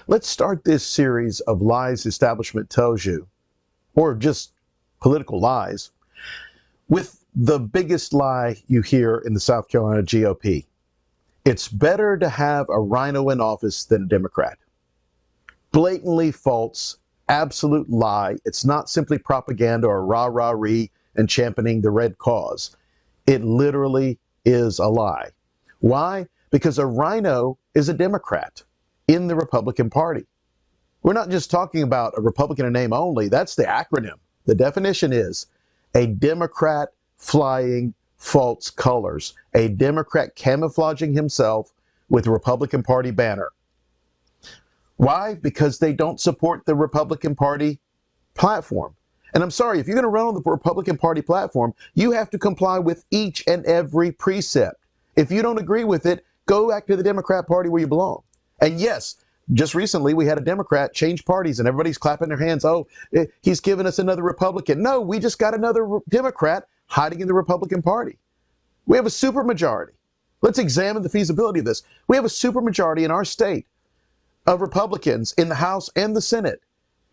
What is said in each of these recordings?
Let's start this series of lies the establishment tells you, or just political lies, with the biggest lie you hear in the South Carolina GOP. It's better to have a RINO in office than a Democrat. Blatantly false, absolute lie. It's not simply propaganda or rah-rah-ree and championing the red cause. It literally is a lie. Why? Because a RINO is a Democrat in the Republican Party. We're not just talking about a Republican in name only. That's the acronym. The definition is a Democrat flying false colors, a Democrat camouflaging himself with a Republican Party banner. Why? Because they don't support the Republican Party platform. And I'm sorry, if you're going to run on the Republican Party platform, you have to comply with each and every precept. If you don't agree with it, go back to the Democrat Party where you belong. And yes, just recently we had a Democrat change parties and everybody's clapping their hands. Oh, he's giving us another Republican. No, we just got another Democrat hiding in the Republican Party. We have a supermajority. Let's examine the feasibility of this. We have a supermajority in our state of Republicans in the House and the Senate.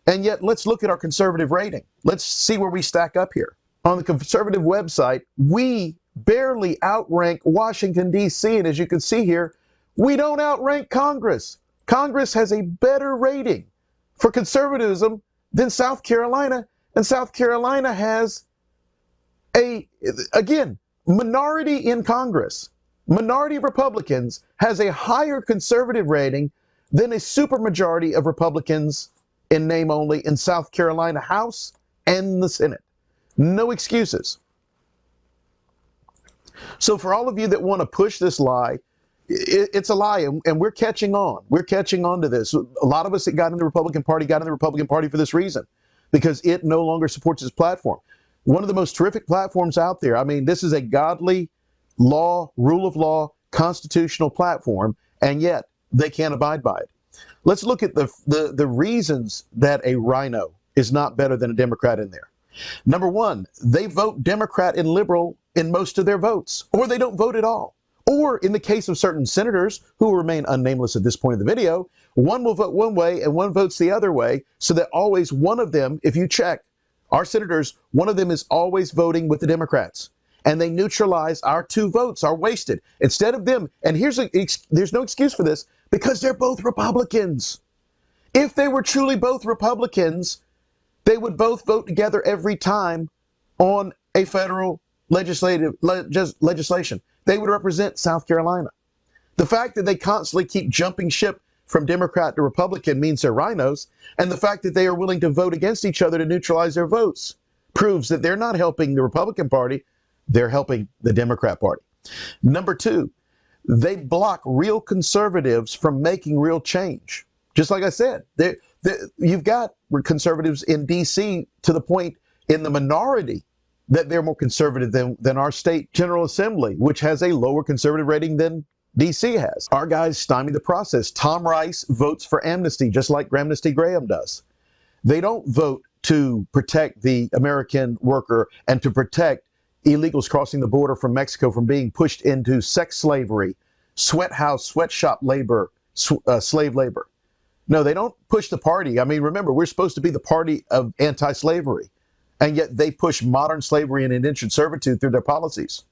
And yet let's look at our conservative rating. Let's see where we stack up here. On the conservative website, we barely outrank Washington, D.C. And as you can see here, we don't outrank Congress. Congress has a better rating for conservatism than South Carolina. And South Carolina has again, minority in Congress. Minority Republicans has a higher conservative rating than a supermajority of Republicans in name only in South Carolina House and the Senate. No excuses. So for all of you that want to push this lie, it's a lie, and we're catching on. We're catching on to this. A lot of us that got in the Republican Party for this reason, because it no longer supports its platform. One of the most terrific platforms out there. I mean, this is a godly law, rule of law, constitutional platform, and yet they can't abide by it. Let's look at the reasons that a RINO is not better than a Democrat in there. Number one, they vote Democrat and liberal in most of their votes, or they don't vote at all. Or in the case of certain senators who will remain unnameless at this point of the video, one will vote one way and one votes the other way, so that always one of them, if you check our senators, one of them is always voting with the Democrats. And they neutralize our two votes, are wasted. Instead of them, and there's no excuse for this, because they're both Republicans. If they were truly both Republicans, they would both vote together every time on a federal legislation. They would represent South Carolina. The fact that they constantly keep jumping ship from Democrat to Republican means they're RINOs, and the fact that they are willing to vote against each other to neutralize their votes proves that they're not helping the Republican Party, they're helping the Democrat Party. Number two, they block real conservatives from making real change. Just like I said, you've got conservatives in D.C. to the point in the minority that they're more conservative than our state General Assembly, which has a lower conservative rating than D.C. has. Our guys stymie the process. Tom Rice votes for amnesty, just like Amnesty Graham does. They don't vote to protect the American worker and to protect illegals crossing the border from Mexico from being pushed into sex slavery, sweatshop labor, slave labor. No, they don't push the party. I mean, remember, we're supposed to be the party of anti-slavery, and yet they push modern slavery and indentured servitude through their policies.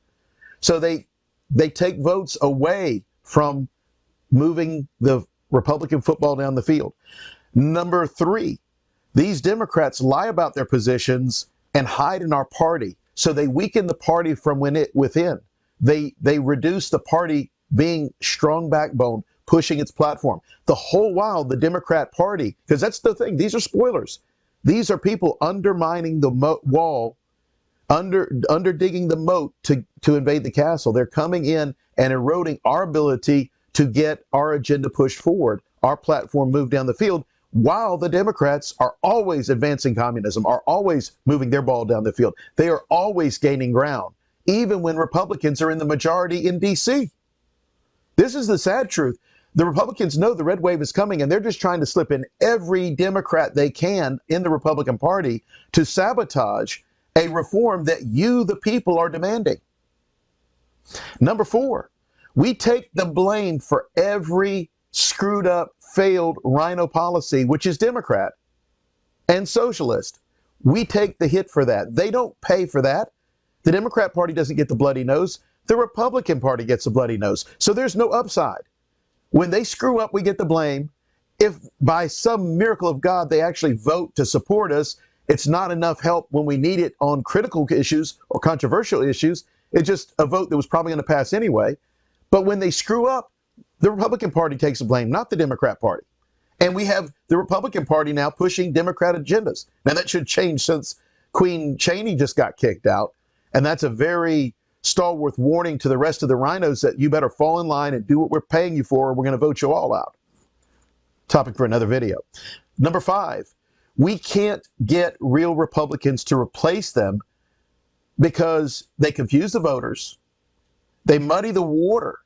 So they take votes away from moving the Republican football down the field. Number three, these Democrats lie about their positions and hide in our party. So they weaken the party from within. They reduce the party being strong backbone, pushing its platform. The whole while the Democrat Party, because that's the thing, these are spoilers. These are people undermining the wall, underdigging the moat to invade the castle. They're coming in and eroding our ability to get our agenda pushed forward, our platform moved down the field, while the Democrats are always advancing communism, are always moving their ball down the field. They are always gaining ground, even when Republicans are in the majority in D.C. This is the sad truth. The Republicans know the red wave is coming, and they're just trying to slip in every Democrat they can in the Republican Party to sabotage a reform that you, the people, are demanding. Number four, we take the blame for every screwed up, failed RINO policy, which is Democrat and socialist. We take the hit for that. They don't pay for that. The Democrat Party doesn't get the bloody nose. The Republican Party gets the bloody nose. So there's no upside. When they screw up, we get the blame. If by some miracle of God they actually vote to support us, it's not enough help when we need it on critical issues or controversial issues. It's just a vote that was probably going to pass anyway. But when they screw up, the Republican Party takes the blame, not the Democrat Party. And we have the Republican Party now pushing Democrat agendas. Now, that should change since Queen Cheney just got kicked out. And that's a very stalwart warning to the rest of the RINOs that you better fall in line and do what we're paying you for, or we're going to vote you all out. Topic for another video. Number 5, we can't get real Republicans to replace them because they confuse the voters, they muddy the water,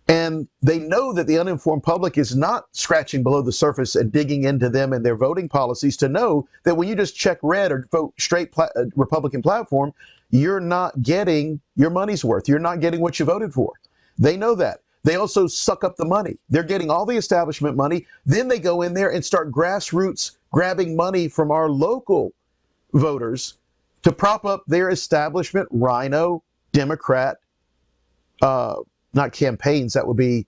and they know that the uninformed public is not scratching below the surface and digging into them and their voting policies to know that when you just check red or vote straight Republican platform, you're not getting your money's worth. You're not getting what you voted for. They know that. They also suck up the money. They're getting all the establishment money. Then they go in there and start grassroots grabbing money from our local voters to prop up their establishment RINO, Democrat, not campaigns, that would be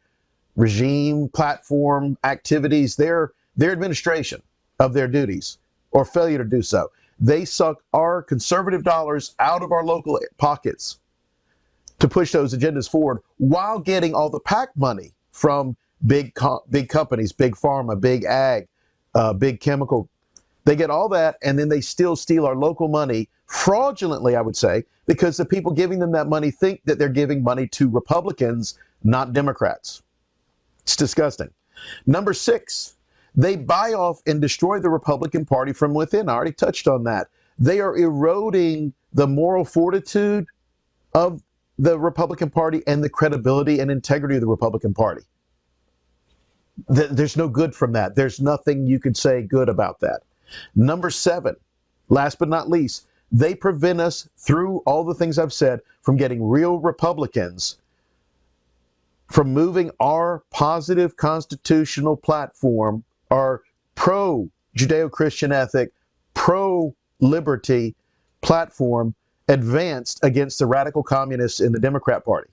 regime, platform, activities, their administration of their duties or failure to do so. They suck our conservative dollars out of our local pockets to push those agendas forward while getting all the PAC money from big companies, big pharma, big ag, big chemical. They get all that, and then they still steal our local money fraudulently, I would say, because the people giving them that money think that they're giving money to Republicans, not Democrats. It's disgusting. Number 6, they buy off and destroy the Republican Party from within. I already touched on that. They are eroding the moral fortitude of the Republican Party and the credibility and integrity of the Republican Party. There's no good from that. There's nothing you could say good about that. Number 7, last but not least, they prevent us, through all the things I've said, from getting real Republicans, from moving our positive constitutional platform, our pro-Judeo-Christian ethic, pro-liberty platform, advanced against the radical communists in the Democrat Party.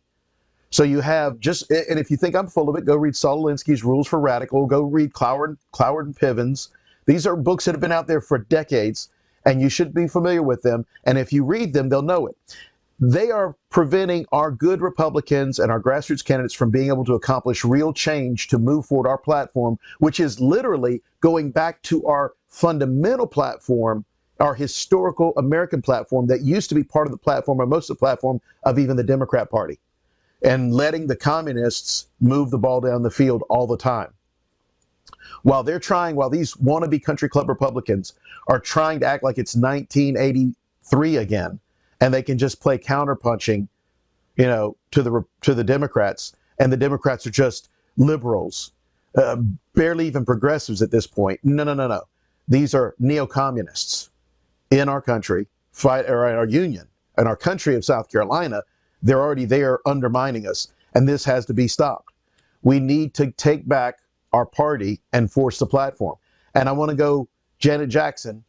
So you have and if you think I'm full of it, go read Saul Alinsky's Rules for Radical, go read Cloward and Pivens. These are books that have been out there for decades, and you should be familiar with them. And if you read them, they'll know it. They are preventing our good Republicans and our grassroots candidates from being able to accomplish real change to move forward our platform, which is literally going back to our fundamental platform, our historical American platform that used to be part of the platform, or most of the platform of even the Democrat Party, and letting the communists move the ball down the field all the time. While these wannabe country club Republicans are trying to act like it's 1983 again, and they can just play counterpunching, to the Democrats, and the Democrats are just liberals, barely even progressives at this point. No. These are neo-communists in our country, in our union, in our country of South Carolina. They're already there undermining us, and this has to be stopped. We need to take back our party and force the platform. And I want to go Janet Jackson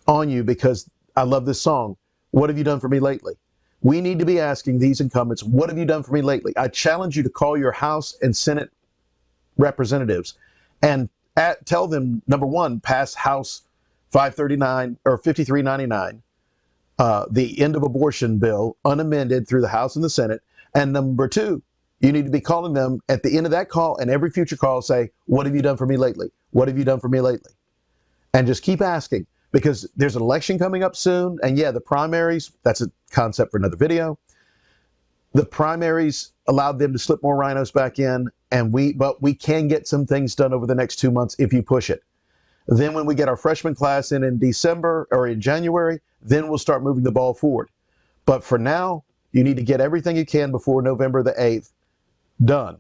on you because I love this song. What have you done for me lately? We need to be asking these incumbents, what have you done for me lately? I challenge you to call your House and Senate representatives and tell them, number 1, pass House 539 or 5399, the end of abortion bill, unamended through the House and the Senate. And number 2, you need to be calling them at the end of that call and every future call, say, what have you done for me lately? What have you done for me lately? And just keep asking, because there's an election coming up soon. And yeah, the primaries, that's a concept for another video. The primaries allowed them to slip more RINOs back in, but we can get some things done over the next 2 months if you push it. Then when we get our freshman class in December or in January, then we'll start moving the ball forward. But for now, you need to get everything you can before November the 8th done,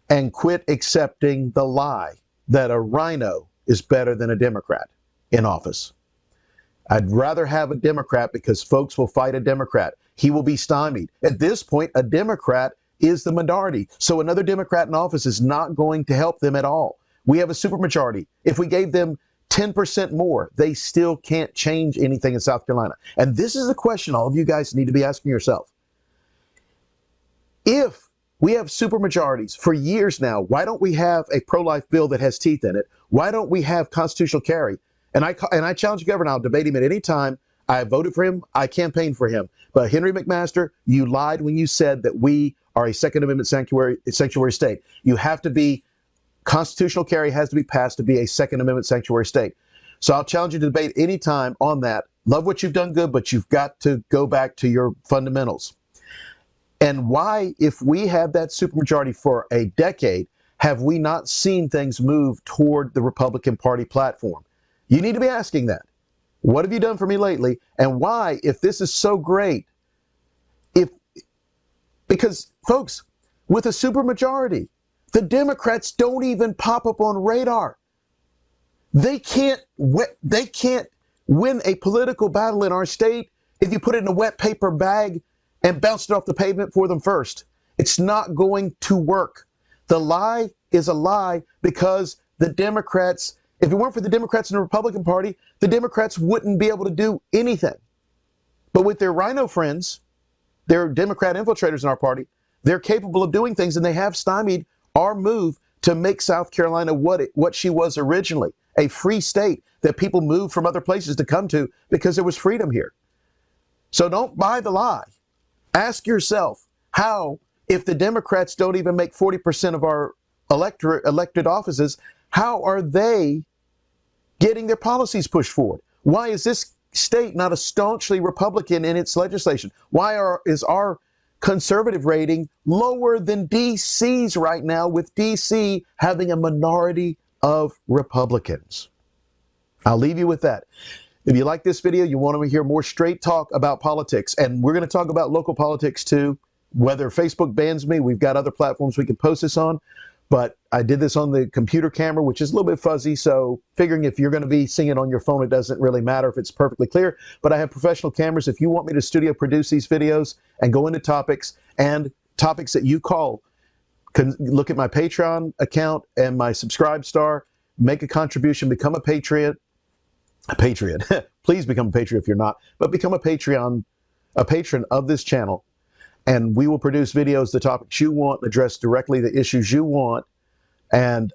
and quit accepting the lie that a RINO is better than a Democrat in office. I'd rather have a Democrat because folks will fight a Democrat. He will be stymied. At this point, a Democrat is the minority. So another Democrat in office is not going to help them at all. We have a supermajority. If we gave them 10% more, they still can't change anything in South Carolina. And this is a question all of you guys need to be asking yourself. If we have supermajorities for years now, why don't we have a pro-life bill that has teeth in it? Why don't we have constitutional carry? And I challenge the governor. I'll debate him at any time. I voted for him. I campaigned for him. But Henry McMaster, you lied when you said that we are a Second Amendment sanctuary state. You have to be, constitutional carry has to be passed to be a Second Amendment sanctuary state. So I'll challenge you to debate any time on that. Love what you've done good, but you've got to go back to your fundamentals. And why, if we have that supermajority for a decade, have we not seen things move toward the Republican Party platform? You need to be asking that. What have you done for me lately? And why, if this is so great, because folks, with a supermajority, the Democrats don't even pop up on radar. They can't win a political battle in our state if you put it in a wet paper bag and bounce it off the pavement for them first. It's not going to work. The lie is a lie because the Democrats, if it weren't for the Democrats and the Republican Party, the Democrats wouldn't be able to do anything. But with their RINO friends, they're Democrat infiltrators in our party, they're capable of doing things, and they have stymied our move to make South Carolina what she was originally, a free state that people moved from other places to come to because there was freedom here. So don't buy the lie. Ask yourself how, if the Democrats don't even make 40% of our elected offices, how are they getting their policies pushed forward? Why is this state not a staunchly Republican in its legislation? Why is our conservative rating lower than DC's right now, with DC having a minority of Republicans? I'll leave you with that. If you like this video, you want to hear more straight talk about politics, and we're going to talk about local politics too. Whether Facebook bans me, we've got other platforms we can post this on. But I did this on the computer camera, which is a little bit fuzzy, so figuring if you're going to be seeing it on your phone, it doesn't really matter if it's perfectly clear. But I have professional cameras. If you want me to studio produce these videos and go into topics that you call, look at my Patreon account and my Subscribe Star, make a contribution, become a patriot. Please become a patriot if you're not, but become a patron of this channel. And we will produce videos, the topics you want, address directly the issues you want. And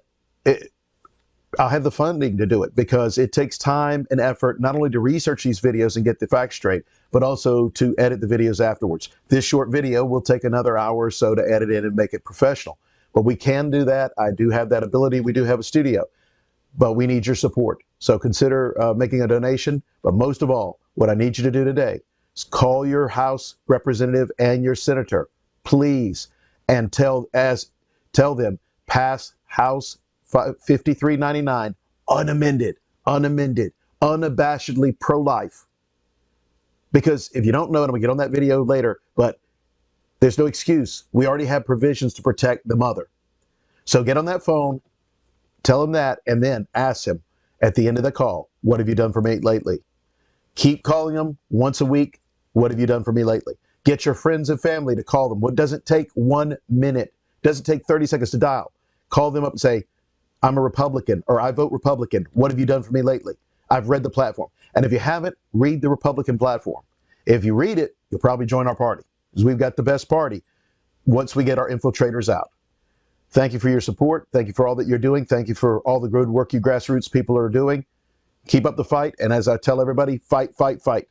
I'll have the funding to do it because it takes time and effort, not only to research these videos and get the facts straight, but also to edit the videos afterwards. This short video will take another hour or so to edit it and make it professional. But we can do that. I do have that ability. We do have a studio, but we need your support. So consider making a donation. But most of all, what I need you to do today, call your House representative and your senator, please, and tell them pass House 5399 unamended, unabashedly pro-life. Because if you don't know, and I'm gonna get on that video later, but there's no excuse. We already have provisions to protect the mother. So get on that phone, tell him that, and then ask him at the end of the call, what have you done for me lately? Keep calling them once a week. What have you done for me lately? Get your friends and family to call them. What doesn't take 1 minute, doesn't take 30 seconds to dial. Call them up and say, I'm a Republican, or I vote Republican. What have you done for me lately? I've read the platform. And if you haven't, read the Republican platform. If you read it, you'll probably join our party, because we've got the best party once we get our infiltrators out. Thank you for your support. Thank you for all that you're doing. Thank you for all the good work you grassroots people are doing. Keep up the fight. And as I tell everybody, fight, fight, fight.